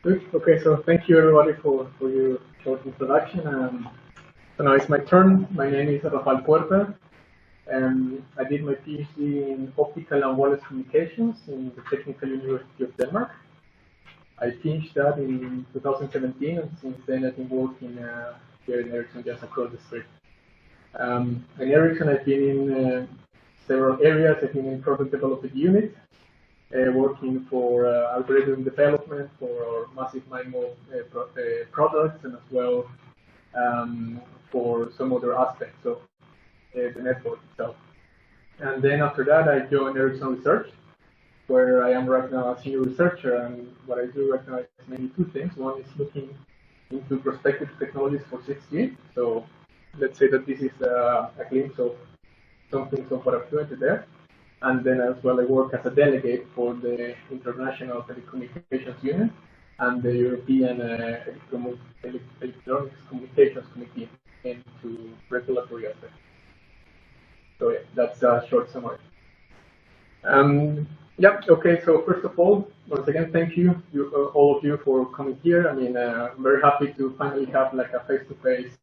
Good. Okay, so thank you everybody for your short introduction. So now it's my turn. My name is Rafael Puerta. I did my PhD in optical and wireless communications in the Technical University of Denmark. I finished that in 2017, and since then I've been working here in Ericsson, just across the street. In Ericsson, I've been in several areas. I've been in product development unit, working for algorithm development for our massive MIMO products, and as well for some other aspects of the network itself. And then after that, I joined Ericsson Research, where I am right now a senior researcher. And what I do right now is mainly two things. One is looking into prospective technologies for 6G. So let's say that this is a glimpse of something so far I've there. And then as well, I work as a delegate for the International Telecommunications Union and the European Electronics Communications Committee into regulatory aspects. So yeah, that's a short summary. Yeah, okay, so first of all, once again, thank you, all of you for coming here. I mean, I'm very happy to finally have like a face-to-face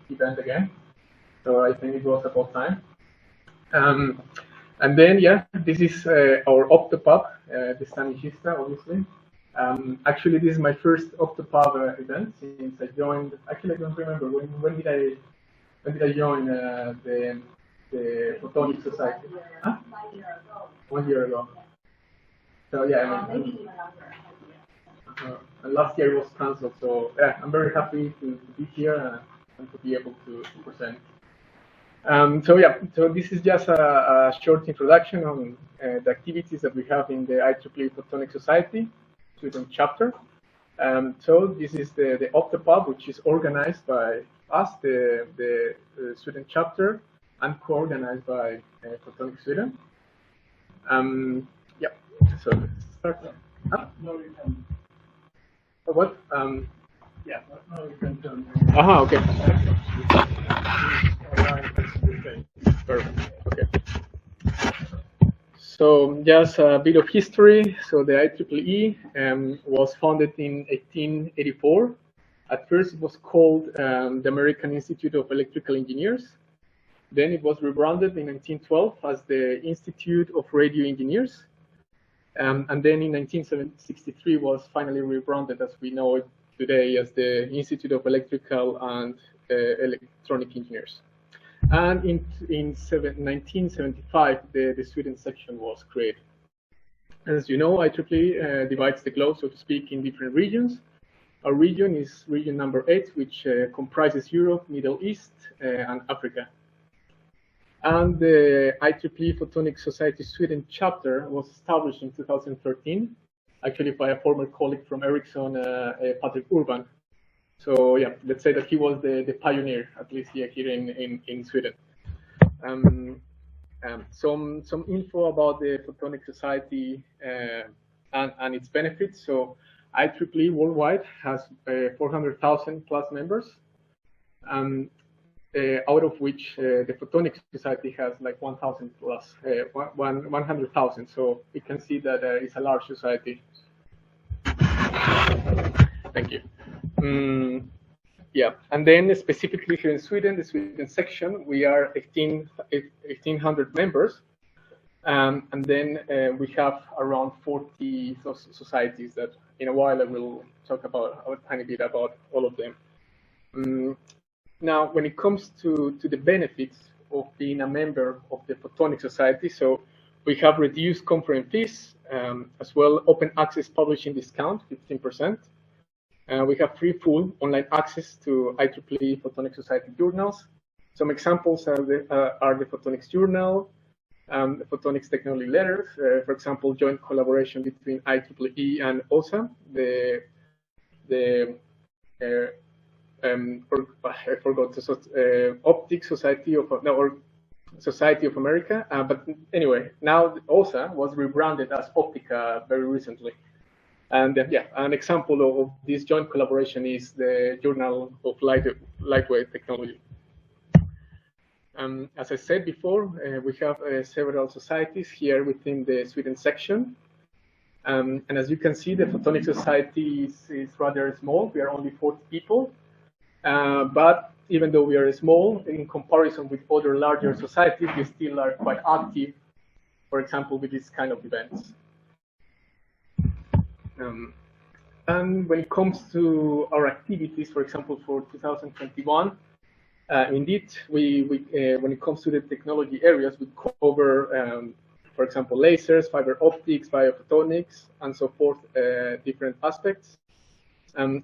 event again. So I think it was about time. And then, yeah, this is our Optopub, the Stanishista, obviously. Actually, this is my first Optopub event since I joined. Actually, I don't remember when did I join the Photonics Society? Huh? 1 year ago. So yeah, I mean, last year was cancelled. So yeah, I'm very happy to be here and to be able to present. So yeah, so this is just a short introduction on the activities that we have in the IEEE Photonics Society Sweden chapter. So this is the Optopub, which is organized by us, the Sweden chapter, and co-organized by Photonics Sweden. Yeah, so let's start. Huh? No, you can. What? Yeah, no, you can turn. Okay. Perfect. Okay. So just a bit of history. So the IEEE was founded in 1884. At first, it was called the American Institute of Electrical Engineers. Then it was rebranded in 1912 as the Institute of Radio Engineers. And then in 1963 was finally rebranded as we know it today as the Institute of Electrical and Electronic Engineers. And in 1975, the Sweden section was created. As you know, IEEE divides the globe, so to speak, in different regions. Our region is region number 8, which comprises Europe, Middle East, and Africa. And the IEEE Photonics Society Sweden chapter was established in 2013, actually by a former colleague from Ericsson, Patrick Urban. So yeah, let's say that he was the pioneer, at least here in Sweden. Some info about the Photonics Society and its benefits. So IEEE worldwide has 400,000 plus members. Out of which the Photonics Society has like 1,000 plus, 100,000. So you can see that it's a large society. Thank you. Yeah, and then specifically here in Sweden, the Sweden section, we are 1,800 members. And then we have around 40 societies that in a while I will talk about a tiny bit about all of them. Now, when it comes to the benefits of being a member of the Photonics Society, so we have reduced conference fees, as well open access publishing discount, 15%. We have free full online access to IEEE Photonics Society journals. Some examples are the Photonics Journal, the Photonics Technology Letters, for example, joint collaboration between IEEE and OSA, I forgot the Optic Society of or Society of America, but anyway, now OSA was rebranded as Optica very recently, and yeah, an example of this joint collaboration is the Journal of Lightweight Technology. As I said before, we have several societies here within the Sweden section. And as you can see, the Photonics Society is rather small. We are only 40 people. But even though we are small, in comparison with other larger societies, we still are quite active, for example, with this kind of events. And when it comes to our activities, for example, for 2021, indeed, when it comes to the technology areas, we cover, for example, lasers, fiber optics, biophotonics, and so forth, different aspects.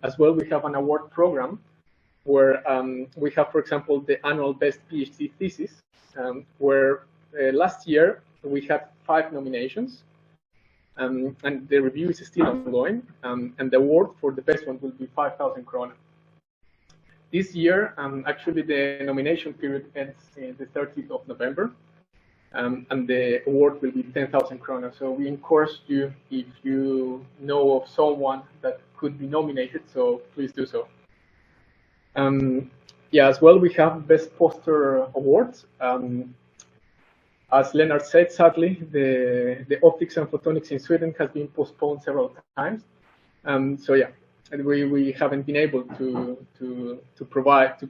As well, we have an award program where we have, for example, the annual best PhD thesis, where last year we had 5 nominations. And the review is still ongoing, and the award for the best one will be 5,000 krona. This year, actually, the nomination period ends the 30th of November, and the award will be 10,000 krona. So we encourage you, if you know of someone that could be nominated, so please do so. Yeah, as well, we have Best Poster Awards. As Lennart said, sadly, the optics and photonics in Sweden has been postponed several times. So yeah, we haven't been able to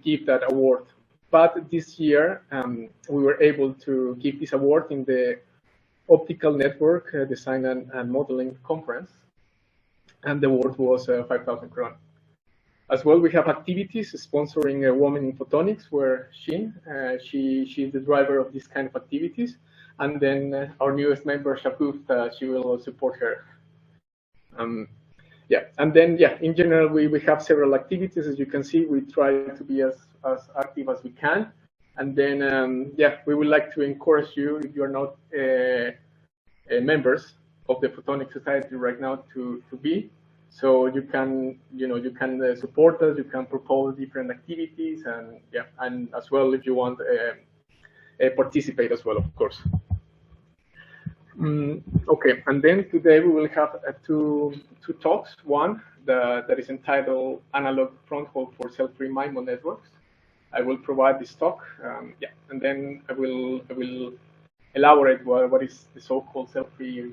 give that award. But this year, we were able to give this award in the Optical Network Design and Modeling Conference, and the award was 5,000 kronor. As well, we have activities sponsoring a woman in photonics, where she's the driver of this kind of activities. And then our newest member, Shagufta, she will support her. Yeah, and then, yeah, in general, we have several activities. As you can see, we try to be as active as we can. And then, yeah, we would like to encourage you, if you're not members of the Photonics Society right now, to be. So you can, support us. You can propose different activities, and yeah, and as well, if you want, participate as well, of course. Okay, and then today we will have two talks. One that is entitled "Analog Fronthaul for Cell-Free MIMO Networks." I will provide this talk, yeah, and then I will elaborate what is the so-called cell-free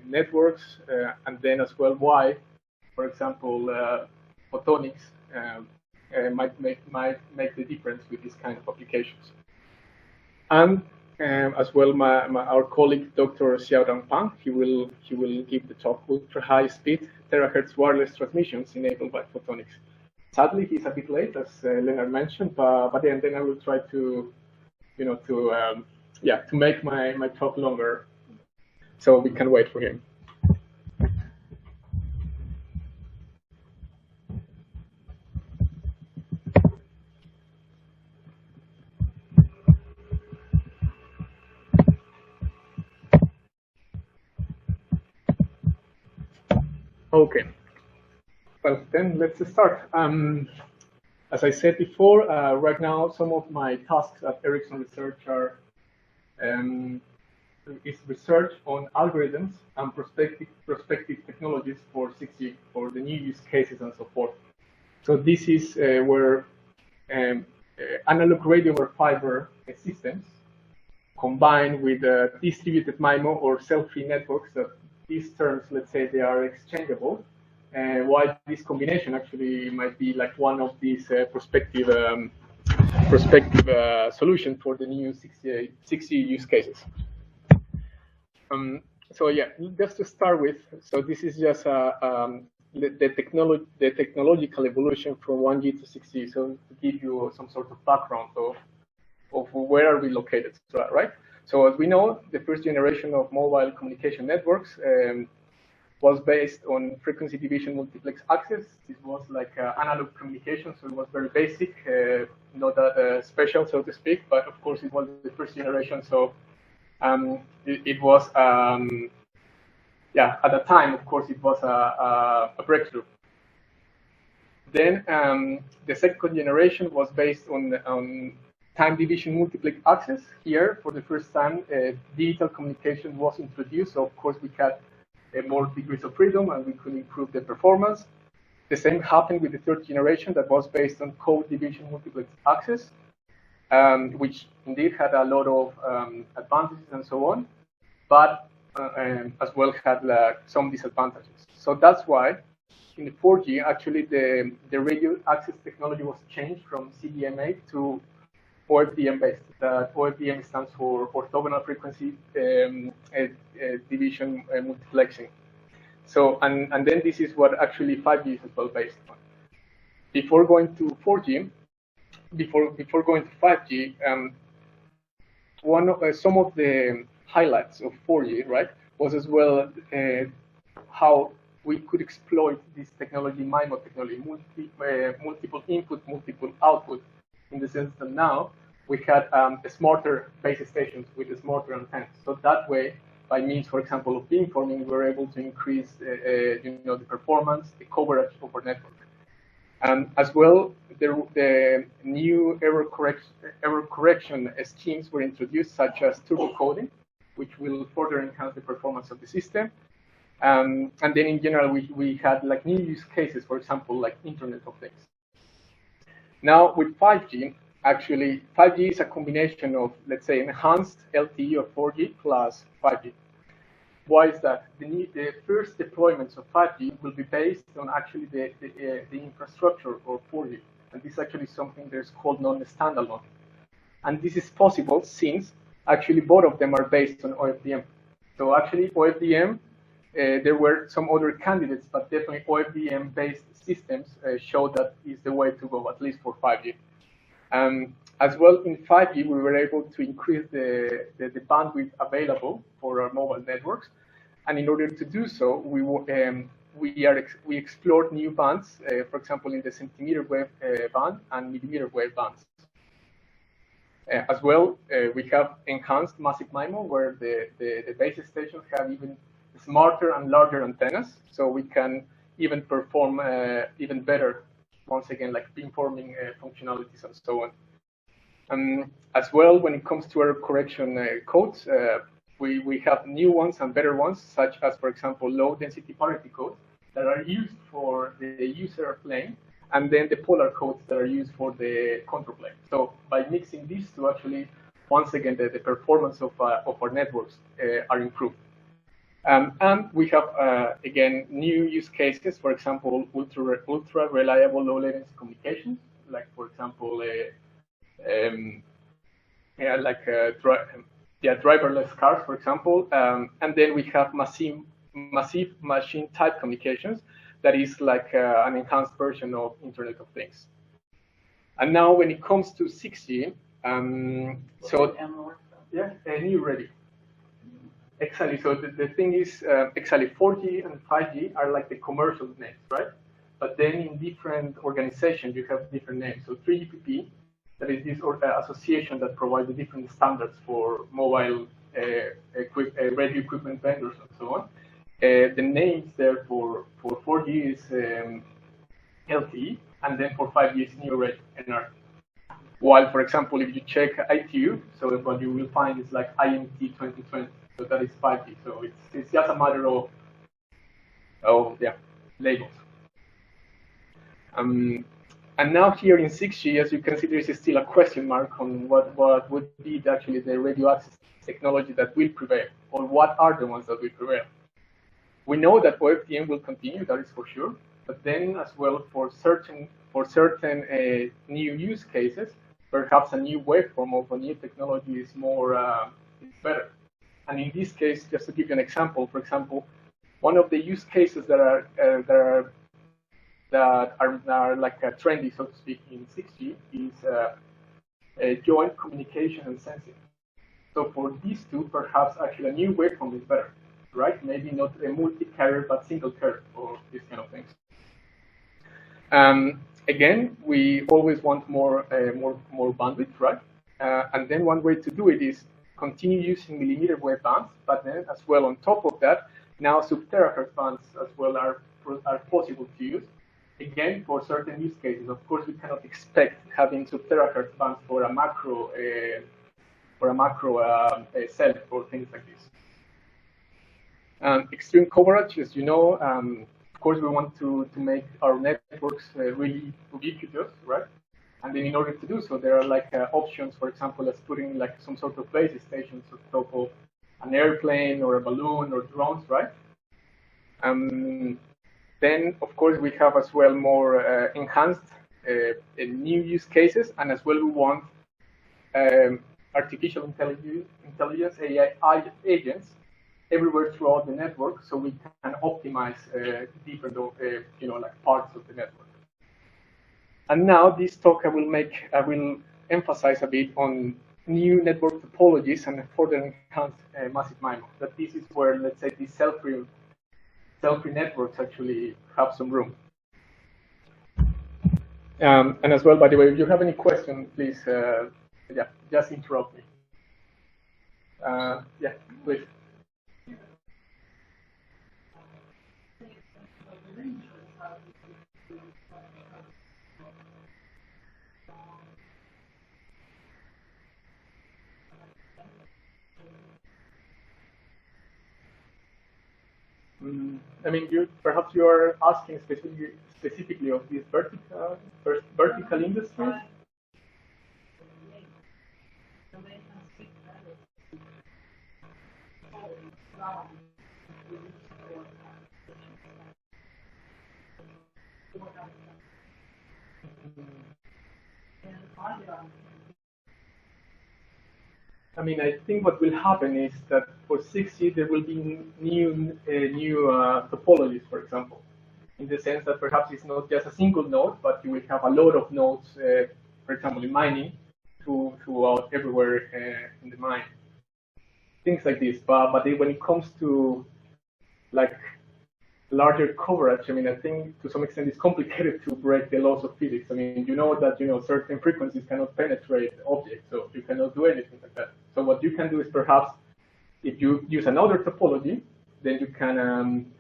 networks, and then as well why, for example, photonics might make the difference with this kind of applications. And as well, our colleague Dr. Xiaodan Pang, he will give the talk ultra high speed terahertz wireless transmissions enabled by photonics. Sadly, he's a bit late, as Lennart mentioned, but then I will try to make my talk longer, so we can wait for him. Okay, well then let's start. As I said before, right now some of my tasks at Ericsson Research are is research on algorithms and prospective technologies for 6G, for the new use cases and so forth. So this is where analog radio or fiber systems combined with distributed MIMO or cell-free networks. That these terms, let's say, they are exchangeable. While this combination actually might be like one of these prospective solutions for the new 6G use cases. So yeah, just to start with, so this is just the technological evolution from 1G to 6G. So to give you some sort of background of where are we located, right? So as we know, the first generation of mobile communication networks was based on frequency division multiplex access. This was like analog communication, so it was very basic, not that special, so to speak. But of course, it was the first generation, so it was, yeah, at the time, of course, it was a breakthrough. Then the second generation was based on time division multiplex access. Here, for the first time, digital communication was introduced. So of course, we had more degrees of freedom, and we could improve the performance. The same happened with the third generation that was based on code division multiplex access, which indeed had a lot of advantages and so on. But as well had some disadvantages. So that's why in the 4G, actually the radio access technology was changed from CDMA to OFDM based. That OFDM stands for orthogonal frequency division multiplexing. So and then this is what actually 5G is as well based on. Before going to 4G, before going to 5G, some of the highlights of 4G, right, was as well how we could exploit this technology, MIMO technology, multiple input, multiple output, in the sense that now we had smarter base stations with smarter antennas. So that way, by means, for example, of beamforming, we were able to increase the performance, the coverage of our network. As well, the new error correction schemes were introduced, such as turbo coding, which will further enhance the performance of the system. And then in general, we had like new use cases, for example, like Internet of Things. Now with 5G, actually 5G is a combination of, let's say, enhanced LTE or 4G plus 5G. Why is that? The first deployments of 5G will be based on actually the infrastructure of 4G. And this is actually something that's called non-standalone. And this is possible since actually both of them are based on OFDM. So actually OFDM, there were some other candidates, but definitely OFDM-based systems show that is the way to go, at least for 5G. As well, in 5G, we were able to increase the bandwidth available for our mobile networks. And in order to do so, we explored new bands, for example, in the centimeter wave band and millimeter wave bands. As well, we have enhanced massive MIMO, where the base stations have even smarter and larger antennas, so we can even perform even better, once again, like beamforming functionalities and so on. As well, when it comes to error correction codes, we have new ones and better ones, such as, for example, low density parity codes that are used for the user plane, and then the polar codes that are used for the control plane. So by mixing these two, actually, once again, the performance of our networks are improved. And we have, again, new use cases, for example, ultra reliable low latency communications, like, for example, driverless cars, for example. And then we have massive machine type communications, that is like an enhanced version of Internet of Things. And now when it comes to 6G, new ready. Exactly. So the thing is, exactly 4G and 5G are like the commercial names, right? But then in different organizations, you have different names. So 3GPP, that is this association that provides the different standards for mobile radio equipment vendors and so on. The names there for 4G is LTE, and then for 5G is New Red NR. While, for example, if you check ITU, so what you will find is like IMT 2020. So that is 5G. So it's just a matter of labels. And now here in 6G, as you can see, there is still a question mark on what would be actually the radio access technology that will prevail, or what are the ones that will prevail. We know that OFDM will continue, that is for sure. But then as well, for certain new use cases, perhaps a new waveform of a new technology is more is better. And in this case, just to give you an example, for example, one of the use cases that are like trendy, so to speak, in 6G is joint communication and sensing. So for these two, perhaps actually a new waveform is better, right? Maybe not a multi-carrier, but single carrier or these kind of things. Again, we always want more bandwidth, right? And then one way to do it is continue using millimeter wave bands, but then as well on top of that, now sub-terahertz bands as well are possible to use. Again, for certain use cases, of course, we cannot expect having sub-terahertz bands for a macro cell or things like this. Extreme coverage, as you know, of course, we want to make our networks really ubiquitous, right? And then in order to do so, there are like options, for example, as putting like some sort of base stations on top of an airplane or a balloon or drones, right? Then, of course, we have as well more enhanced new use cases, and as well we want artificial intelligence AI agents everywhere throughout the network, so we can optimize different, like parts of the network. And now this talk I will emphasize a bit on new network topologies and further enhance massive MIMO. That this is where, let's say, these self-free networks actually have some room. And as well, by the way, if you have any question, please, just interrupt me. Yeah, please. I mean, perhaps you are asking specifically of these vertical industries. I mean, I think what will happen is that for 6G there will be new topologies, for example, in the sense that perhaps it's not just a single node, but you will have a lot of nodes, for example, in mining, throughout everywhere in the mine. Things like this. But when it comes to like larger coverage, I mean, I think to some extent it's complicated to break the laws of physics. I mean, you know that certain frequencies cannot penetrate objects, so you cannot do anything like that. So what you can do is perhaps, if you use another topology, then you can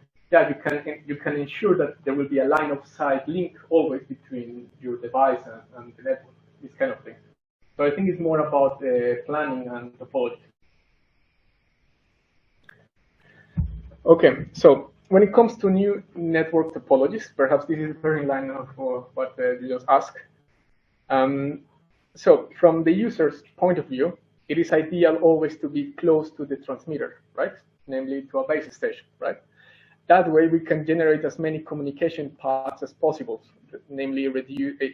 you can ensure that there will be a line of sight link always between your device and the network. This kind of thing. So I think it's more about planning and topology. Okay, so when it comes to new network topologies, perhaps this is very in line of what you just asked. So from the user's point of view, it is ideal always to be close to the transmitter, right? Namely to a base station, right? That way we can generate as many communication paths as possible, namely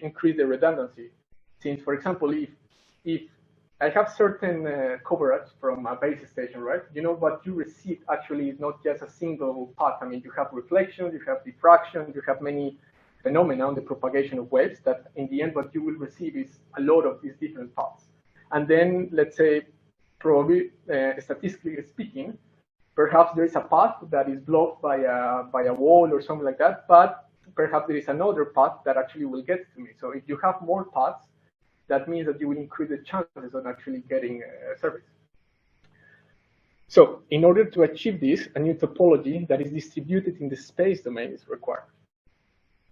increase the redundancy. Since, for example, if I have certain coverage from a base station, right? What you receive actually is not just a single path. I mean, you have reflection, you have diffraction, you have many phenomena on the propagation of waves that in the end what you will receive is a lot of these different paths. And then, let's say, probably statistically speaking, perhaps there is a path that is blocked by a wall or something like that, but perhaps there is another path that actually will get to me. So if you have more paths, that means that you will increase the chances of actually getting service. So in order to achieve this, a new topology that is distributed in the space domain is required.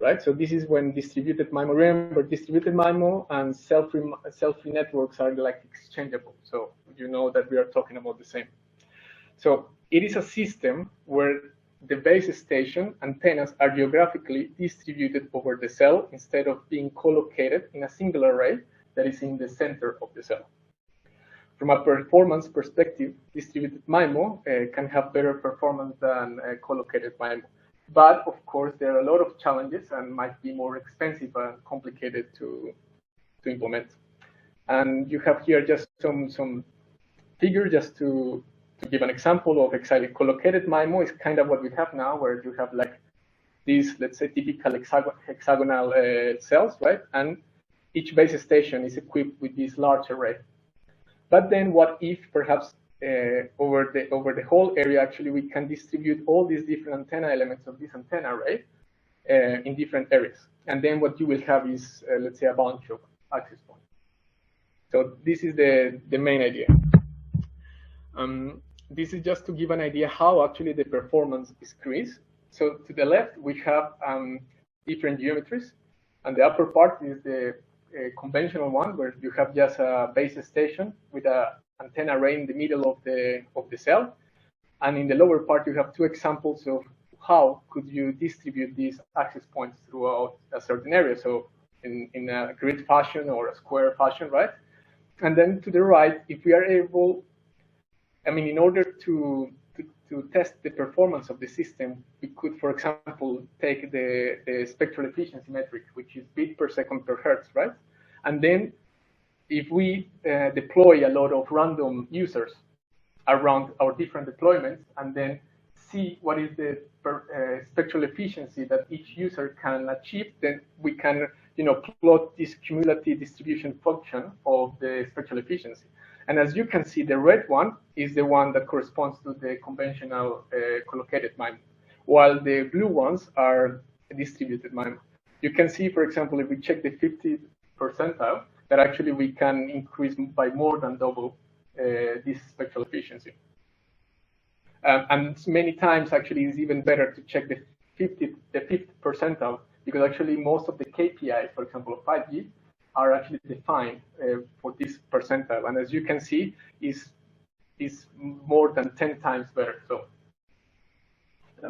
Right? So this is when distributed MIMO, remember, distributed MIMO and self-free networks are like exchangeable. So you know that we are talking about the same. So it is a system where the base station antennas are geographically distributed over the cell instead of being co-located in a single array that is in the center of the cell. From a performance perspective, distributed MIMO can have better performance than co-located MIMO. But of course, there are a lot of challenges and might be more expensive and complicated to implement. And you have here just some figures just to give an example of exactly co-located MIMO is kind of what we have now, where you have like these, let's say, typical hexagonal cells, right? And each base station is equipped with this large array. But then what if perhaps over the whole area, actually, we can distribute all these different antenna elements of this antenna array in different areas. And then what you will have is, let's say, a bunch of access points. So this is the main idea. This is just to give an idea how actually the performance is increased. So to the left, we have different geometries. And the upper part is the conventional one, where you have just a base station with an antenna array in the middle of the cell. And in the lower part, you have two examples of how could you distribute these access points throughout a certain area. So in a grid fashion or a square fashion, right? And then to the right, if we are able I mean, in order to test the performance of the system, we could, for example, take the spectral efficiency metric, which is bit per second per hertz, right? And then if we deploy a lot of random users around our different deployments, and then see what is the spectral efficiency that each user can achieve, then we can, plot this cumulative distribution function of the spectral efficiency. And as you can see, the red one is the one that corresponds to the conventional collocated MIMO, while the blue ones are distributed MIMO. You can see, for example, if we check the 50th percentile, that actually we can increase by more than double this spectral efficiency. And many times, actually, it's even better to check the 50th percentile, because actually most of the KPIs, for example, of 5G, are actually defined for this percentile. And as you can see, is more than 10 times better. So,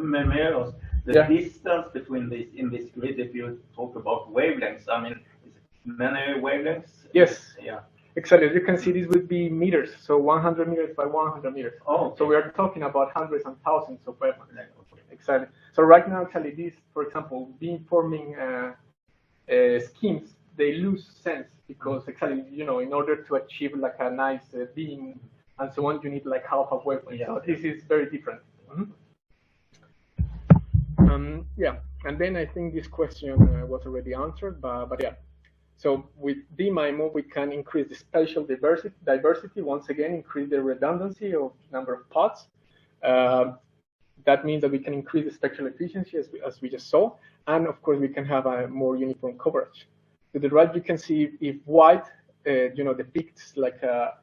may I ask, the distance between these in this grid, if you talk about wavelengths, I mean, is it many wavelengths? Yes. Yeah. Exactly. As you can see, this would be meters, so 100 meters by 100 meters. Oh, okay. So we are talking about hundreds and thousands of wavelengths. Okay. Exactly. So right now, actually, these, for example, beamforming schemes, they lose sense because, exactly, in order to achieve like a nice beam and so on, you need like half a wavelength. Yeah. So this is very different. Yeah, and then I think this question was already answered, but yeah. So with DMIMO, we can increase the spatial diversity, once again, increase the redundancy of number of pods. That means that we can increase the spectral efficiency, as we just saw, and of course, we can have a more uniform coverage. To the right, you can see if white, depicts like a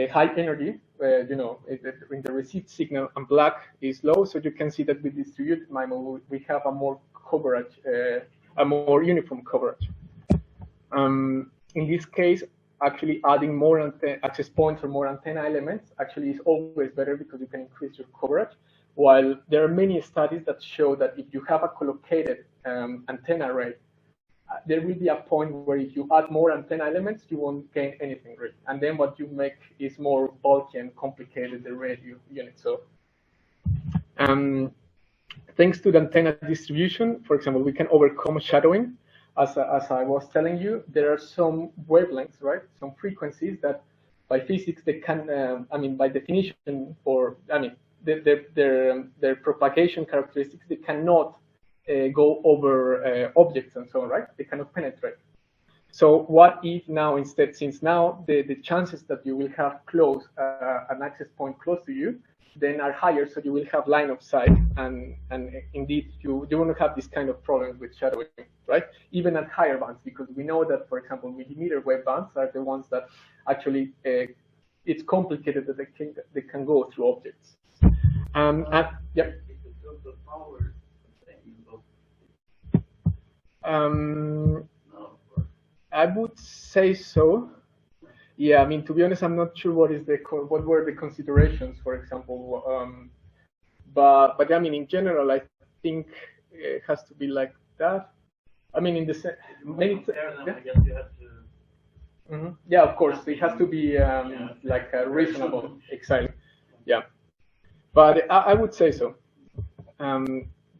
high energy, in the receipt signal, and black is low. So you can see that with distributed MIMO, we have a more coverage, a more uniform coverage. In this case, actually adding more access points or more antenna elements actually is always better because you can increase your coverage. While there are many studies that show that if you have a collocated antenna array, there will be a point where if you add more antenna elements, you won't gain anything really. And then what you make is more bulky and complicated, the radio unit. So thanks to the antenna distribution, for example, we can overcome shadowing. As I was telling you, there are some wavelengths, right? Some frequencies that by physics, they can, by definition, or, their propagation characteristics, they cannot go over objects and so on, right? They cannot penetrate. So what if now instead, since now the chances that you will have an access point close to you, then are higher, so you will have line of sight, and indeed you won't have this kind of problems with shadowing, right? Even at higher bands, because we know that, for example, millimeter wave bands are the ones that actually it's complicated that they can go through objects. Yeah. I would say so. Yeah, to be honest, I'm not sure what were the considerations, for example. But in general, I think it has to be like that. In the many. Yeah, of course, it has to be like reasonable, exactly. Yeah, but I would say so.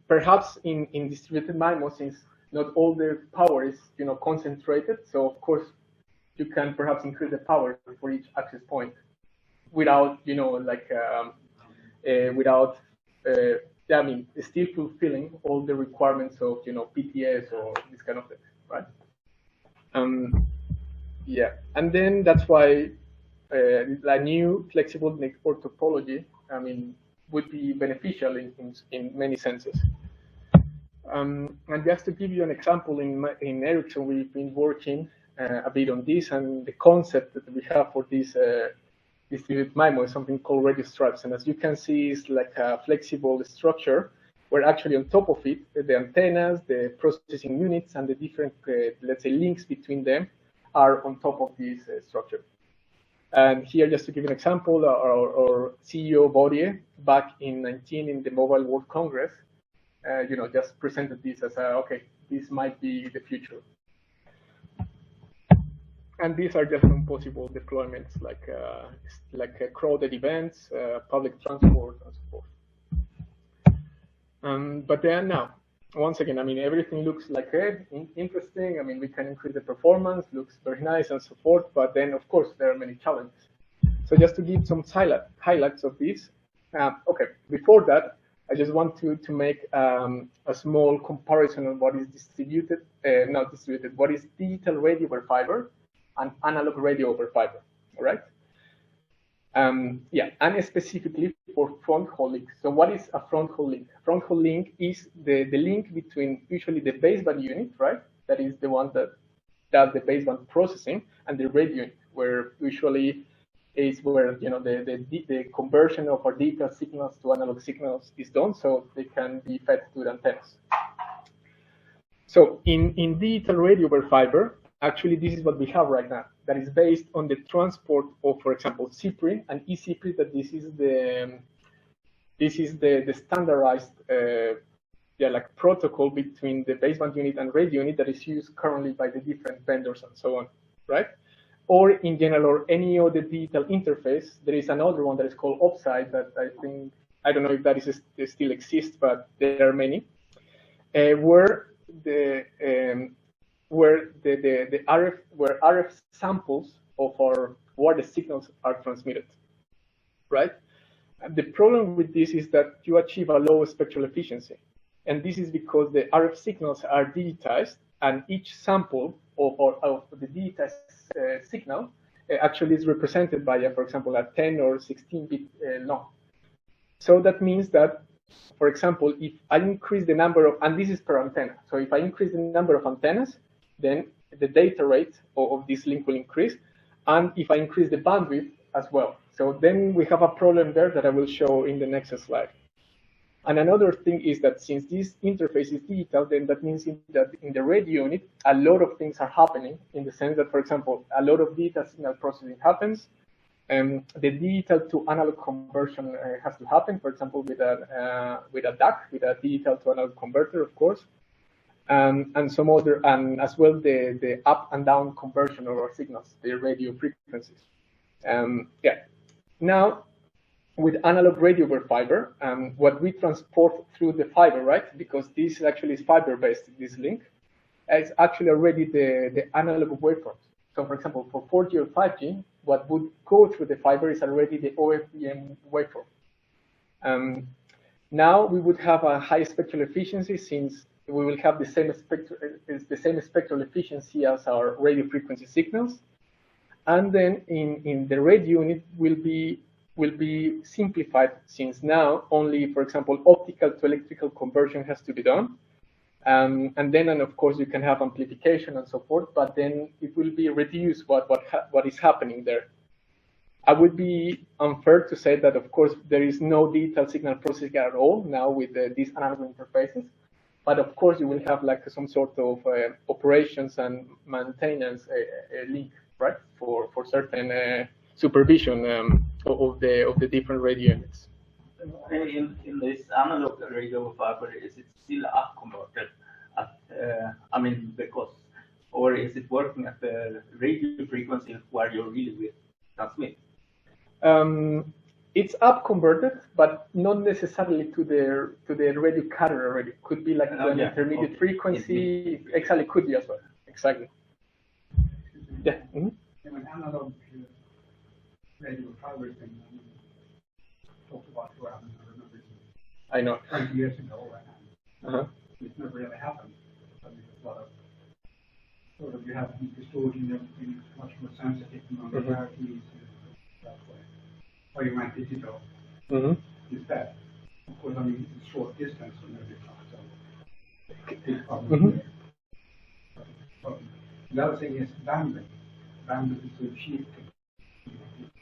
Perhaps in distributed MIMO, since not all the power is concentrated, so of course you can perhaps increase the power for each access point without still fulfilling all the requirements of PTS or this kind of thing, right? Yeah, and then that's why a new flexible network topology, would be beneficial in many senses. And just to give you an example, in Ericsson, we've been working a bit on this, and the concept that we have for this distributed MIMO is something called radio stripes. And as you can see, it's like a flexible structure where actually on top of it, the antennas, the processing units, and the different, let's say, links between them are on top of this structure. And here, just to give an example, our CEO, Baudie, back in 2019 in the Mobile World Congress, just presented this as okay, this might be the future. And these are just some possible deployments like crowded events, public transport, and so forth. But then now, once again, I mean, everything looks like interesting. I mean, we can increase the performance, looks very nice and so forth. But then, of course, there are many challenges. So just to give some highlights of this. Okay, before that, I just want to make a small comparison of what is what is digital radio over fiber and analog radio over fiber, all right? Yeah, and specifically for fronthaul links. So what is a fronthaul link? Fronthaul link is the link between usually the baseband unit, right? That is the one that does the baseband processing, and the radio unit, where usually is where the conversion of our digital signals to analog signals is done, so they can be fed to the antennas. So in digital radio over fiber, actually this is what we have right now. That is based on the transport of, for example, CPRI and eCPRI. That this is the standardized protocol between the baseband unit and radio unit that is used currently by the different vendors and so on, right? Or in general, or any other digital interface, there is another one that is called Offsite that I don't know if that still exists, but there are many, where the RF samples of our wireless signals are transmitted, right? And the problem with this is that you achieve a low spectral efficiency, and this is because the RF signals are digitized, and each sample of the digitized signal actually is represented by, for example, a 10 or 16-bit long. So that means that, for example, if I increase the number of, and this is per antenna, so if I increase the number of antennas, then the data rate of this link will increase, and if I increase the bandwidth as well. So then we have a problem there that I will show in the next slide. And another thing is that since this interface is digital, then that means that in the radio unit, a lot of things are happening, in the sense that, for example, a lot of digital signal processing happens, and the digital to analog conversion has to happen, for example, with a DAC, with a digital to analog converter, of course, and some other, and as well the up and down conversion of our signals, the radio frequencies. Yeah. Now, with analog radio over fiber, what we transport through the fiber, right? Because this actually is fiber-based, this link, is actually already the analog waveforms. So, for example, for 4G or 5G, what would go through the fiber is already the OFDM waveform. Now we would have a high spectral efficiency, since we will have the same spectral efficiency as our radio frequency signals, and then in the radio unit will be simplified, since now only, for example, optical to electrical conversion has to be done. And of course, you can have amplification and so forth, but then it will be reduced what is happening there. I would be unfair to say that, of course, there is no digital signal processing at all now with these analog interfaces. But of course, you will have like some sort of operations and maintenance link, right, for certain supervision of the different radio units. In this analog radio fiber, is it still up converted? I mean, because, or is it working at the radio frequency where you really will transmit? It's up converted, but not necessarily to the radio carrier already. Could be like an intermediate frequency. Exactly, could be as well. Exactly. Yeah. Mm-hmm. When analog radio fiber thing, talked about who happened, I remember. I know. 20 years ago, and it never really happened. I mean, a lot of sort of you have distortion, everything is much more sensitive to non-polarities that way. Or you went digital instead. Of course, I mean, it's a short distance from every time, so big problem there. The other thing is bandwidth. Bandwidth is so cheap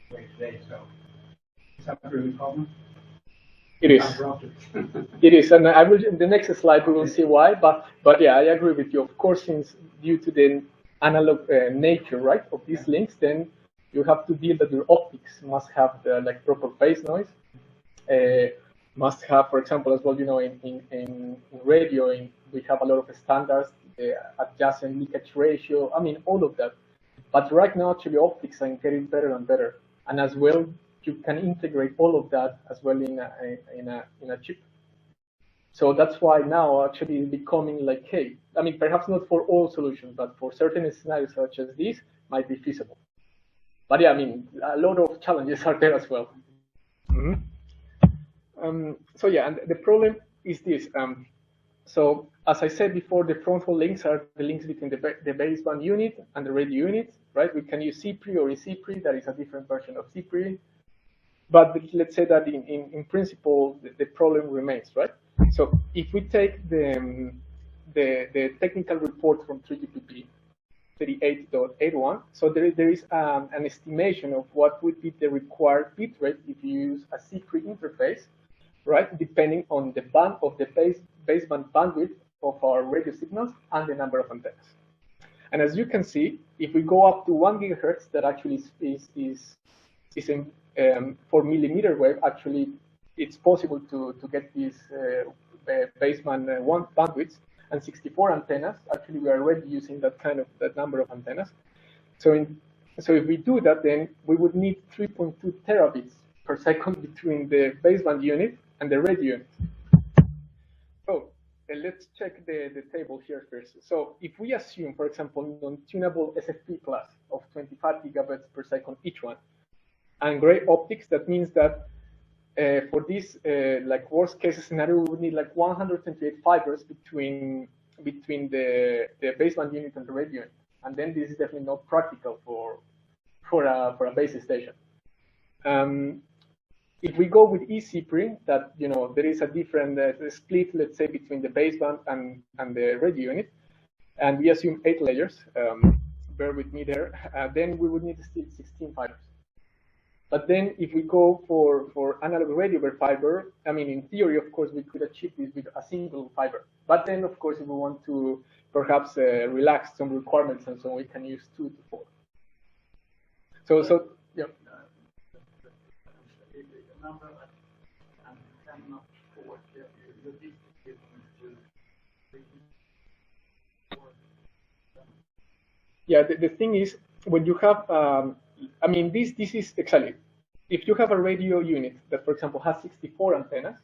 today, so is that really a problem? It is. It is, and I will. In the next slide, we will see why. But yeah, I agree with you. Of course, since due to the analog nature, right, of these links, then you have to deal that your optics must have the proper phase noise. Must have, for example, as well, you know, in radio, we have a lot of standards, the adjacent leakage ratio. I mean, all of that. But right now, actually, optics are getting better and better. And as well, you can integrate all of that as well in a chip. So that's why now actually it's becoming like, hey, I mean, perhaps not for all solutions, but for certain scenarios such as this, might be feasible. But yeah, I mean, a lot of challenges are there as well. So yeah, and the problem is this. So as I said before, the fronthaul links are the links between the baseband unit and the radio unit, right? We can use CPRI or eCPRI, that is a different version of CPRI. But let's say that in principle, the problem remains, right? So if we take the technical report from 3GPP 38.81, so there is an estimation of what would be the required bitrate if you use a CPRI interface, right? Depending on the band of the baseband bandwidth of our radio signals and the number of antennas. And as you can see, if we go up to 1 gigahertz, that actually is in, for millimeter wave, actually, it's possible to get these baseband one bandwidths, and 64 antennas. Actually, we are already using that number of antennas. So if we do that, then we would need 3.2 terabits per second between the baseband unit and the radio unit. So let's check the table here first. So if we assume, for example, non-tunable SFP class of 25 gigabits per second each one, and gray optics, that means that for this like worst case scenario, we would need like 128 fibers between the baseband unit and the radio unit, and then this is definitely not practical for a base station. If we go with eCPRI, that there is a different split, let's say, between the baseband and the radio unit, and we assume 8 layers. Bear with me there. Then we would need still 16 fibers. But then if we go for analog radio over fiber, I mean, in theory, of course, we could achieve this with a single fiber. But then, of course, if we want to perhaps relax some requirements and so on, we can use 2 to 4. So yeah. Yeah, the thing is, when you have, I mean, this is exactly, if you have a radio unit that, for example, has 64 antennas,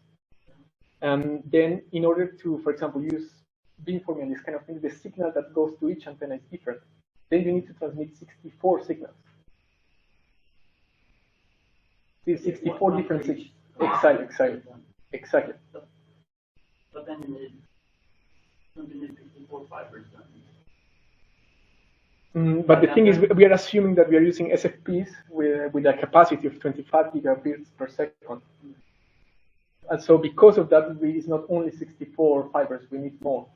and then in order to, for example, use beamforming and this kind of thing, the signal that goes to each antenna is different. Then you need to transmit 64 signals. These 64 different signals. Exactly. But then you need 64 fibers. But the thing is, we are assuming that we are using SFPs with a capacity of 25 gigabits per second. And so because of that, it's not only 64 fibers, we need more.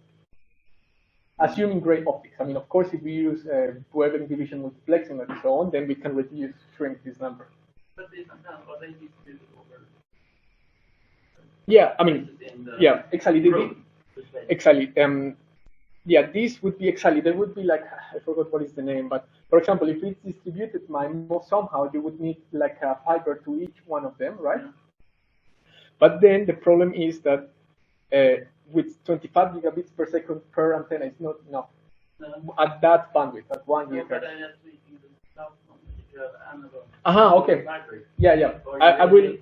Assuming gray optics. I mean, of course, if we use wavelength division multiplexing and so on, then we can shrink this number. But these antennas, are they distributed over? Yeah, I mean, yeah, exactly. Exactly. Yeah, this would be exactly, there would be like, I forgot what is the name, but for example, if it's distributed MIMO somehow, you would need like a fiber to each one of them, right? Yeah. But then the problem is that with 25 gigabits per second per antenna, it's not enough at that bandwidth, at 1 gigahertz. Okay. Yeah. I will.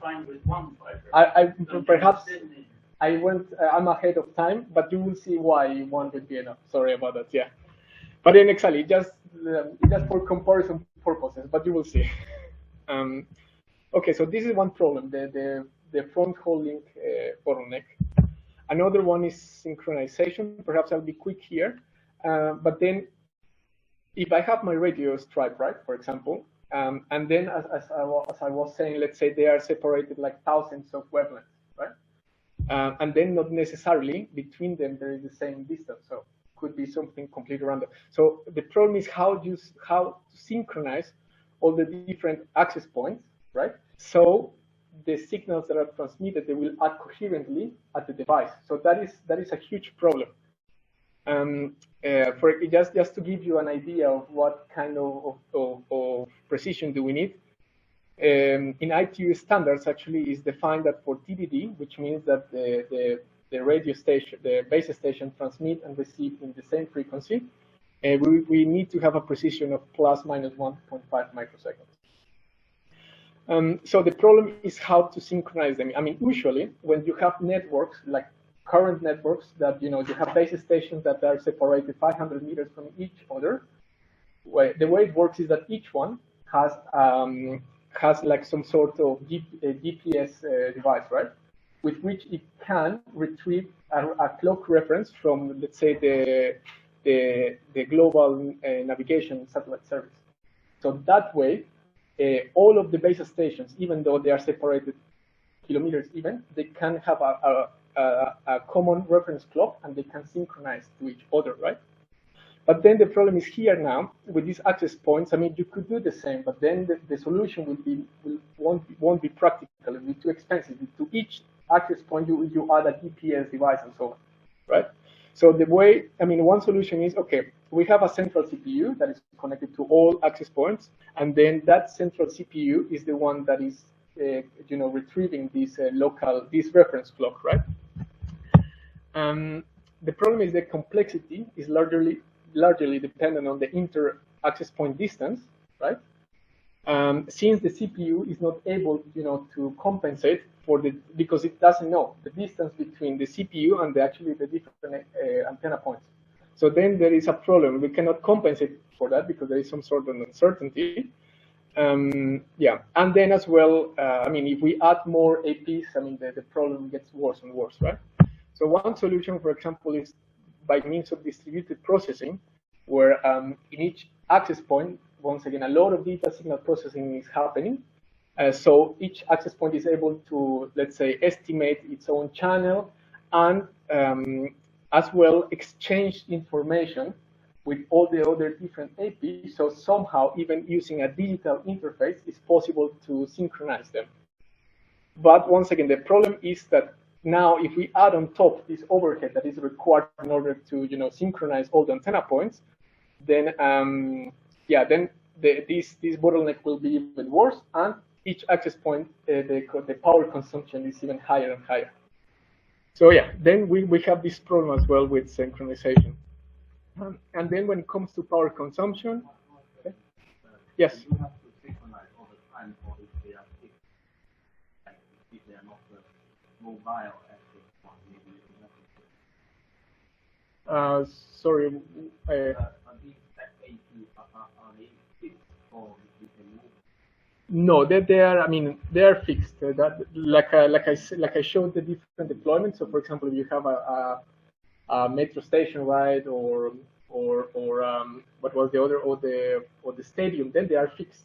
Perhaps. I'm ahead of time, but you will see why 1 would be enough. Sorry about that. Yeah, but then exactly just for comparison purposes, but you will see. Okay, so this is one problem: the fronthaul link bottleneck. Another one is synchronization. Perhaps I'll be quick here, but then if I have my radio stripe, right, for example, and then as I was saying, let's say they are separated like thousands of wavelengths, right? And then not necessarily between them there is the same distance, so could be something completely random. So the problem is how to synchronize all the different access points, right? So the signals that are transmitted, they will act coherently at the device. So that is a huge problem. Just to give you an idea of what kind of precision do we need. In ITU standards, actually, is defined that for TDD, which means that the radio station, the base station, transmit and receive in the same frequency. we need to have a precision of plus minus 1.5 microseconds. So the problem is how to synchronize them. I mean, usually when you have networks like current networks that you have base stations that are separated 500 meters from each other, the way it works is that each one has like some sort of GPS device, right, with which it can retrieve a clock reference from, let's say, the global navigation satellite service. So that way, all of the base stations, even though they are separated kilometers even, they can have a common reference clock and they can synchronize to each other, right? But then the problem is here now with these access points. I mean, you could do the same, but then the solution won't be practical. It will be too expensive. To each access point, you add a GPS device and so on, right? So the way, I mean, one solution is, okay, we have a central CPU that is connected to all access points, and then that central CPU is the one that is, retrieving this this reference clock, right? The problem is the complexity is largely dependent on the inter-access point distance, right? Since the CPU is not able, to compensate for because it doesn't know the distance between the CPU and the different antenna points. So then there is a problem. We cannot compensate for that because there is some sort of uncertainty. Yeah, and then as well, I mean, if we add more APs, I mean, the problem gets worse and worse, right? So one solution, for example, is by means of distributed processing, where in each access point, once again, a lot of data signal processing is happening. So each access point is able to, let's say, estimate its own channel and as well exchange information with all the other different APs. So somehow, even using a digital interface, it's possible to synchronize them. But once again, the problem is that now, if we add on top this overhead that is required in order to, synchronize all the antenna points, then yeah, then this bottleneck will be even worse, and each access point, the power consumption is even higher and higher. So yeah, then we have this problem as well with synchronization. And then when it comes to power consumption, okay. Yes. You have to synchronize all the time, or if they are fixed, like if they are not mobile at this point, maybe you have to. Sorry. These APs are they fixed, or you can move? No, they are. I mean, they are fixed. That like I showed the different deployments. So, for example, if you have a metro station, right, or what was the other, or the stadium, then they are fixed.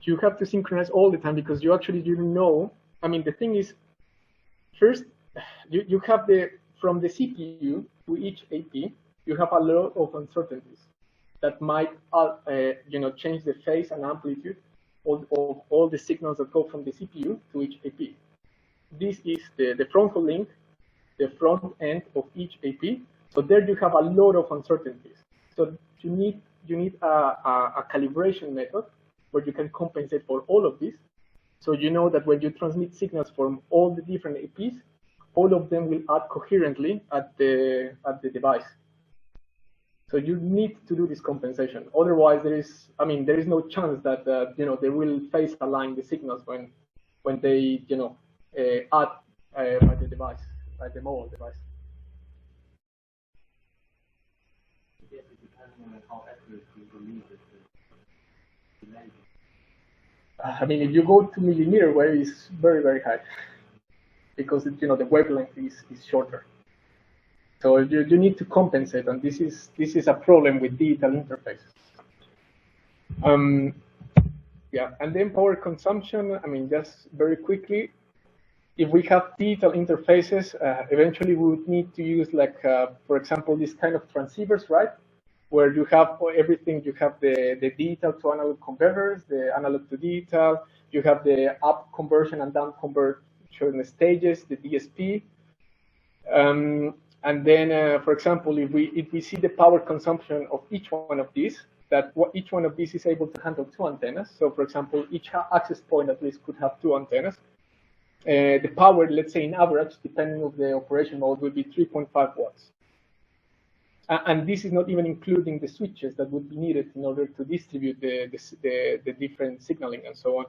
You have to synchronize all the time because you actually didn't know. I mean, the thing is, first you have from the CPU to each AP, you have a lot of uncertainties that might change the phase and amplitude of all the signals that go from the CPU to each AP. This is the fronthaul link, the front end of each AP. So there you have a lot of uncertainties. So you need a calibration method where you can compensate for all of this. So you know that when you transmit signals from all the different APs, all of them will act coherently at the device. So you need to do this compensation. Otherwise, there is no chance that they will phase align the signals when they add by the device, by the mobile device. Yes, it depends on how accurate you believe it. I mean, if you go to millimeter wave, it's very, very high because the wavelength is shorter. So you need to compensate, and this is a problem with digital interfaces. Yeah, and then power consumption. I mean, just very quickly, if we have digital interfaces, eventually we would need to use, like, for example, this kind of transceivers, right? Where you have everything. You have the digital to analog converters, the analog to digital. You have the up conversion and down conversion stages, the DSP. And then, for example, if we see the power consumption of each one of these, each one of these is able to handle 2 antennas. So, for example, each access point at least could have 2 antennas. the power, let's say in average, depending on the operation mode, will be 3.5 watts. And this is not even including the switches that would be needed in order to distribute the different signaling and so on.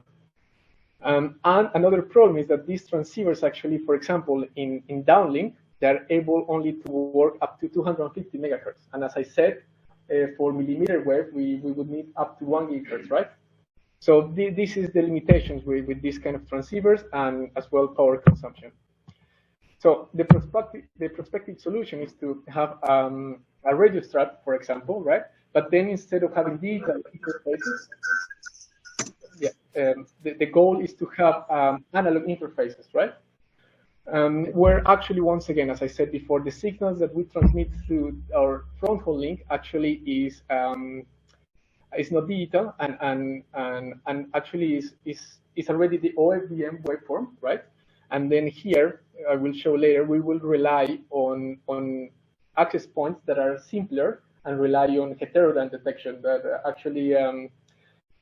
And another problem is that these transceivers actually, for example, in downlink, they're able only to work up to 250 megahertz. And as I said, for millimeter wave, we would need up to 1 gigahertz, right? So this is the limitations with these kind of transceivers and as well power consumption. So the prospective solution is to have a radio strap, for example, right? But then instead of having digital interfaces, the goal is to have analog interfaces, right? Where actually, once again, as I said before, the signals that we transmit through our fronthaul link actually is not digital and actually is already the OFDM waveform, right? And then here, I will show later, we will rely on access points that are simpler and rely on heterodyne detection that actually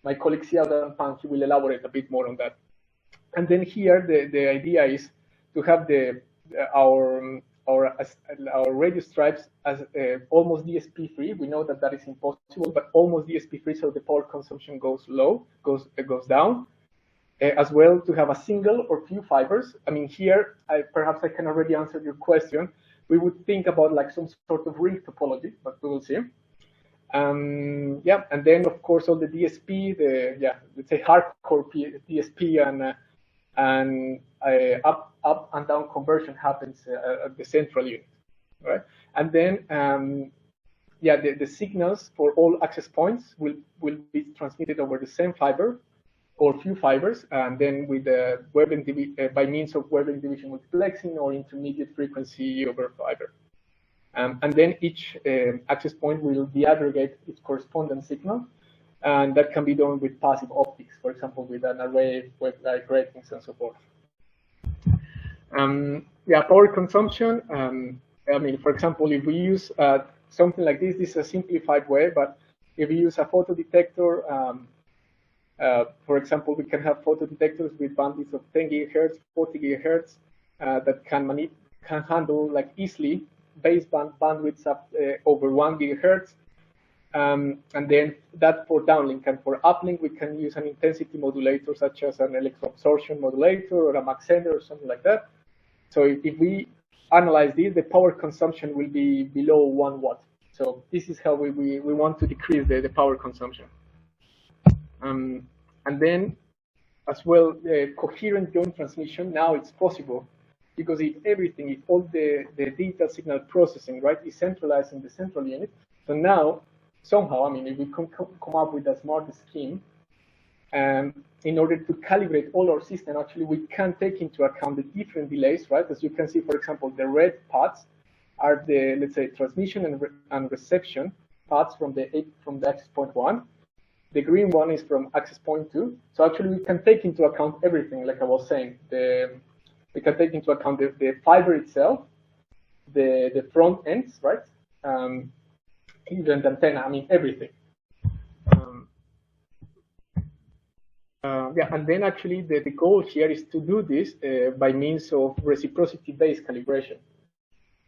my colleague Xiao Pang will elaborate a bit more on that. And then here, the idea is to have our radio stripes as almost DSP-free. We know that that is impossible, but almost DSP-free, so the power consumption goes down. As well, to have a single or few fibers. I mean, here, perhaps I can already answer your question. We would think about like some sort of ring topology, but we will see. Yeah, and then of course all the DSP, let's say hardcore DSP and up and down conversion happens at the central unit, right? And then the signals for all access points will be transmitted over the same fiber or few fibers, and then with the by means of wavelength division multiplexing or intermediate frequency over fiber. And then each access point will deaggregate its corresponding signal, and that can be done with passive optics, for example, with an array of like gratings and so forth. Power consumption. I mean, for example, if we use something like this is a simplified way, but if we use a photodetector, for example, we can have photodetectors with bandwidth of 10 gigahertz, 40 gigahertz that can handle like easily baseband bandwidths up over 1 gigahertz. And then that for downlink, and for uplink, we can use an intensity modulator such as an electroabsorption modulator or a Mach Zehnder or something like that. So if we analyze this, the power consumption will be below 1 watt. So this is how we want to decrease the power consumption. And then as well, coherent joint transmission, now it's possible because if all the digital signal processing, right, is centralized in the central unit. So now, somehow, I mean, if we come up with a smart scheme, in order to calibrate all our system, actually, we can take into account the different delays, right? As you can see, for example, the red paths are the, let's say, transmission and reception paths from the access point 1. The green one is from access point 2. So actually, we can take into account everything, like I was saying. We can take into account the fiber itself, the front ends, right? Even the antenna, I mean, everything. And then actually the goal here is to do this by means of reciprocity-based calibration,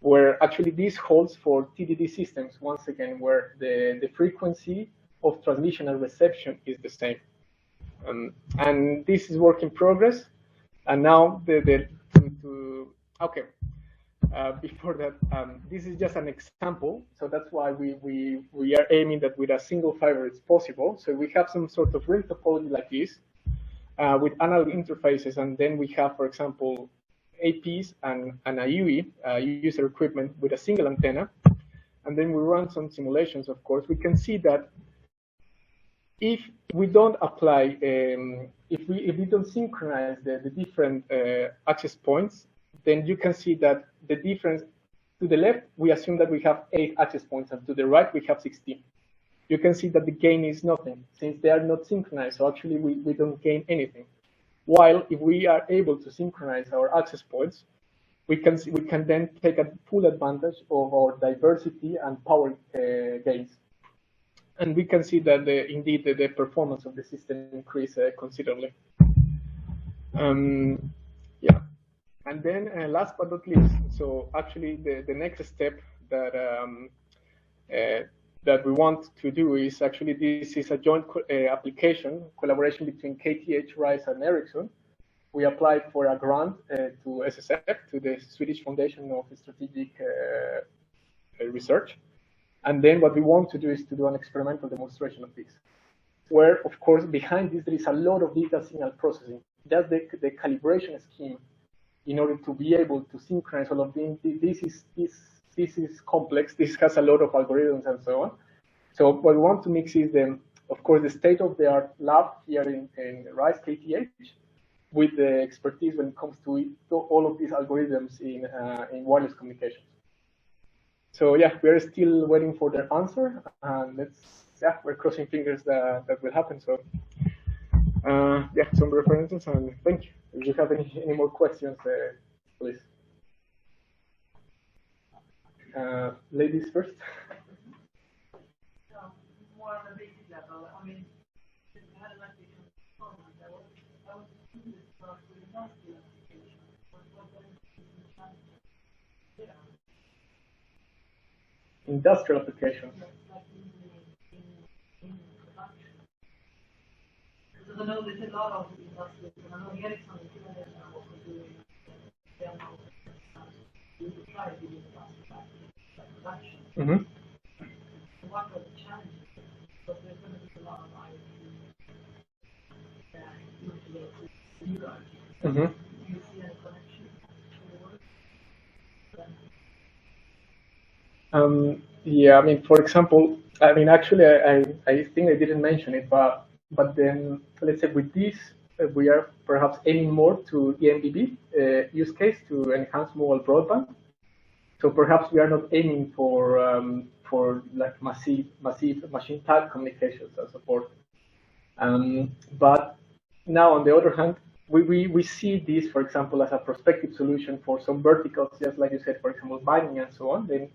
where actually this holds for TDD systems, once again, where the frequency of transmission and reception is the same. And this is work in progress. And now before that, this is just an example. So that's why we are aiming that with a single fiber it's possible. So we have some sort of ring topology like this with analog interfaces, and then we have, for example, APs and a UE, user equipment with a single antenna. And then we run some simulations, of course. We can see that if we don't apply, if we don't synchronize the different access points, then you can see that the difference to the left, we assume that we have 8 access points, and to the right, we have 16. You can see that the gain is nothing, since they are not synchronized, so actually we don't gain anything. While if we are able to synchronize our access points, we can then take a full advantage of our diversity and power gains. And we can see that indeed the performance of the system increase considerably. Yeah. And then last but not least, so actually the next step that that we want to do is actually this is a joint application collaboration between KTH, RISE, and Ericsson. We applied for a grant to SSF, to the Swedish Foundation of Strategic Research. And then what we want to do is to do an experimental demonstration of this, where, of course, behind this, there is a lot of data signal processing. That's the calibration scheme in order to be able to synchronize all of them. This is complex. This has a lot of algorithms and so on. So what we want to mix is, of course, the state-of-the-art lab here in RISE KTH with the expertise when it comes to all of these algorithms in wireless communications. So yeah, we are still waiting for their answer, and we're crossing fingers that will happen. So yeah, some references, and thank you. If you have any more questions, please. Ladies first. More on a basic level, I mean, you had an application I was thinking this stuff with industrial application. Industrial applications. Like in production. Because I know there's a lot of industrial, and I know Ericsson is doing it now, also doing demo to try to do industrial production. Mm-hmm. So what are the challenges? But there's going to be a lot of IoT Mm-hmm. Do you see any connection towards? Yeah, I mean, for example, I mean, actually, I think I didn't mention it, but then let's say with this, we are perhaps aiming more to EMBB use case to enhance mobile broadband. So perhaps we are not aiming for like massive machine type communications and support. But now, on the other hand, we see this, for example, as a prospective solution for some verticals, just like you said, for example, mining and so on. Then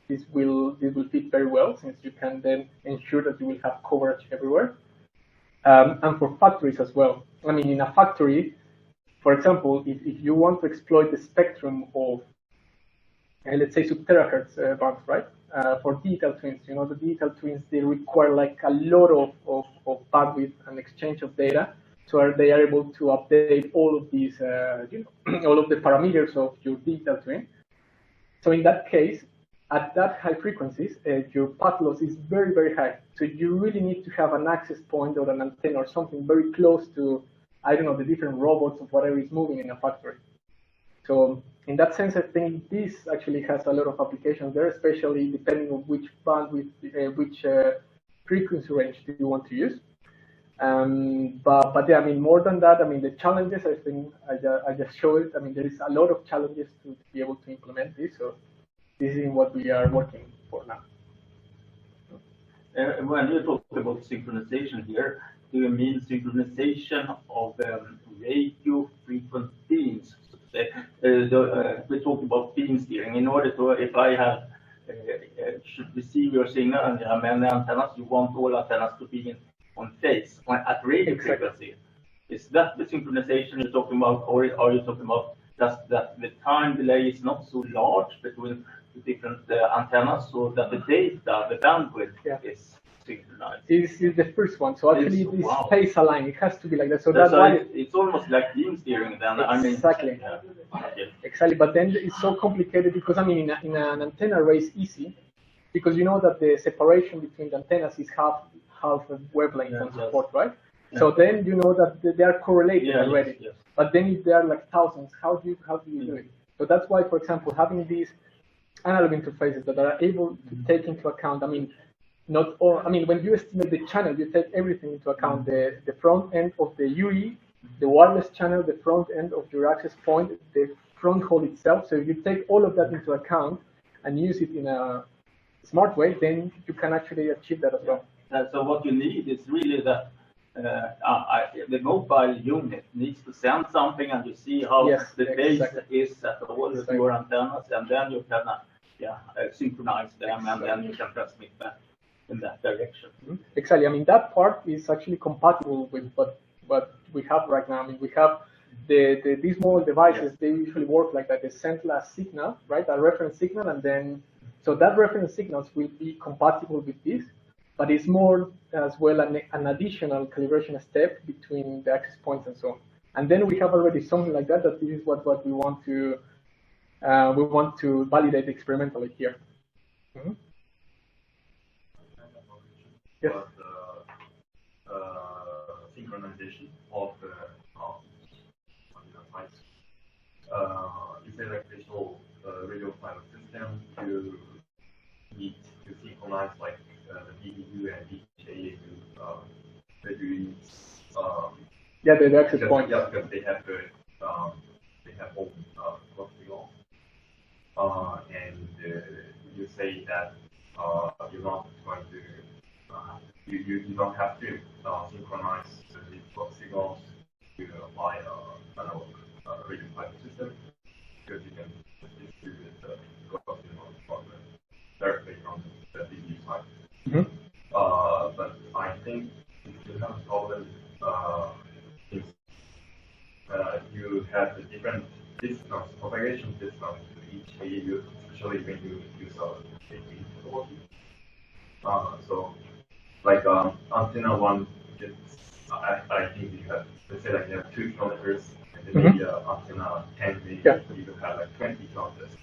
this will fit very well, since you can then ensure that you will have coverage everywhere. And for factories as well. I mean, in a factory, for example, if you want to exploit the spectrum of, let's say, sub-terahertz bands, right? For digital twins, you know, the digital twins, they require like a lot of bandwidth and exchange of data. So they are able to update all of these, you know, all of the parameters of your digital twin. So in that case, at that high frequencies, your path loss is very, very high. So you really need to have an access point or an antenna or something very close to, I don't know, the different robots or whatever is moving in a factory. So in that sense, I think this actually has a lot of applications there, especially depending on which bandwidth, which frequency range do you want to use. But yeah, I mean, more than that, I mean, the challenges, I think I just showed it. I mean, there is a lot of challenges to be able to implement this. So this is what we are working for now. When you talk about synchronization here, do you mean synchronization of radio frequent beams? So to say, we talk about beam steering. In order to, if I have should receive your signal and you have many antennas, you want all antennas to be on phase at radio frequency. Is that the synchronization you're talking about, or are you talking about just that the time delay is not so large between the different antennas, so that the data, the bandwidth is synchronized? This is the first one. So actually, this phase aligned. It has to be like that. So that's why it's almost like beam steering then. Exactly. I mean, exactly. But then it's so complicated because I mean, in an antenna array is easy because you know that the separation between the antennas is half a wavelength and so forth, right? Yeah. So then you know that they are correlated already. Yes. But then if there are like thousands, how do you do it? So that's why, for example, having these analog interfaces that are able to take into account, I mean, not all, I mean, when you estimate the channel, you take everything into account, the front end of the UE, the wireless channel, the front end of your access point, the fronthaul itself. So if you take all of that into account and use it in a smart way, then you can actually achieve that as well. So what you need is really that the mobile unit needs to send something, and you see how the base is at all of your antennas, and then you can synchronize them, and then you can transmit back in that direction. Exactly. I mean, that part is actually compatible with what we have right now. I mean, we have these mobile devices, they usually work like that. They send a signal, right, a reference signal, and then, so that reference signals will be compatible with this, but it's more as well an additional calibration step between the access points and so on. And then we have already something like that, that this is what we want to validate experimentally here. Mm-hmm. Yes. Synchronization of the sites. Is there a special radio file system to need to synchronize like the DBU and DHA to yeah, the access point. Yeah, because they have open clock signal. And you say that you're not going to you don't have to synchronize the clock signals to apply analog radio file system, because you can distribute the clock signal directly from the DBU side. Mm-hmm. But I think if you have a problem, you have the different distance, propagation distance to each AU, especially when you use a methodology. So, like antenna 1 gets, I think you have, let's say like you have 2 kilometers, and then maybe antenna 10, maybe you have like 20 kilometers.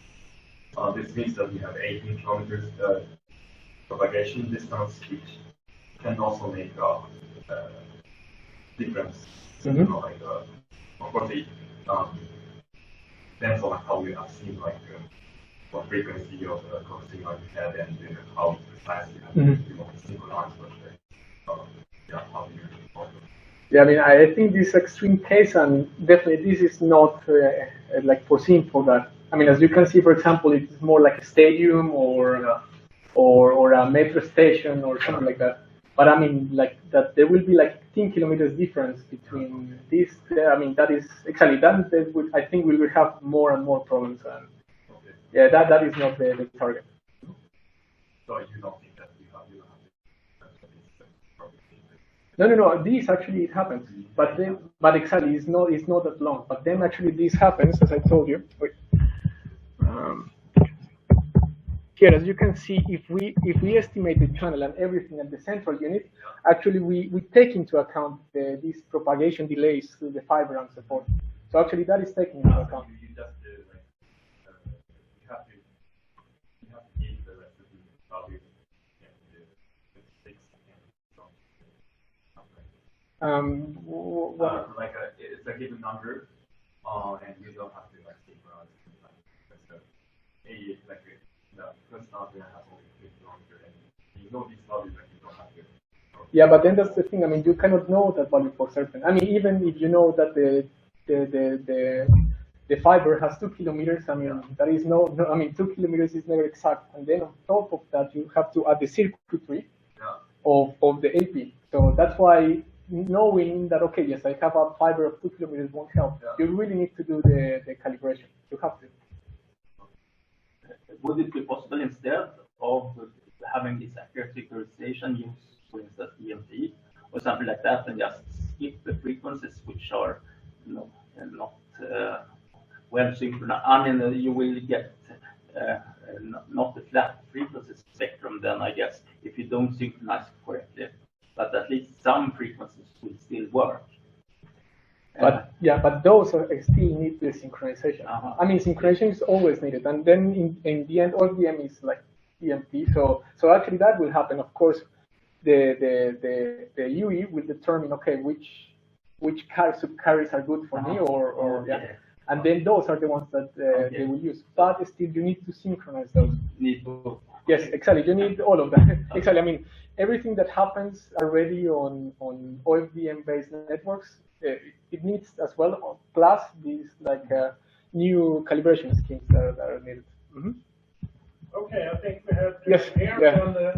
This means that you have 18 kilometers propagation distance, which can also make a difference. Mm-hmm. You know, like, of course, it depends on how you have seen, like what frequency of the clock signal you had and how precisely you want to synchronize with how you report it. Yeah, I mean, I think this extreme case, and definitely this is not like foreseen for that. I mean, as you can see, for example, it's more like a stadium or a metro station or something like that. But I mean, like that, there will be like 10 kilometers difference between this. I mean, that is exactly that. I think we will have more and more problems. And yeah, that is not the target. So you don't think that you have No. This actually it happens, but exactly it's not that long. But then actually this happens, as I told you. Wait. Here, as you can see, if we estimate the channel and everything at the central unit, actually we take into account these propagation delays through the fiber and so forth. So actually that is taken into account. You just you have to give the recipe value and the 6 and so like it's a given number, and you don't have to like synchronize it. Like the first antenna has only 2 kilometers, and you know these values, like you don't have to. Yeah, but then that's the thing. I mean, you cannot know that value for certain. I mean, even if you know that the fiber has 2 kilometers, I mean, there is no. I mean, 2 kilometers is never exact. And then on top of that, you have to add the circuitry of the AP. So that's why knowing that, okay, yes, I have a fiber of 2 kilometers won't help. You really need to do the calibration. You have to. Would it be possible instead of having this accurate synchronization, use, for instance, EMT or something like that, and just skip the frequencies which are, not well synchronized? I mean, you will get not the flat frequency spectrum then, I guess, if you don't synchronize correctly, but at least some frequencies will still work. But but those still need the synchronization. I mean, synchronization is always needed, and then in the end, OFDM is like EMP. So actually that will happen. Of course, the UE will determine, okay, which subcarriers are good for me, and then those are the ones that they will use. But still, you need to synchronize those. Yes, exactly. You need all of that. Exactly. I mean, everything that happens already on OFDM-based networks, it needs as well, plus these like new calibration schemes that are needed. Mm-hmm. Okay, I think we have Yes. to hear from the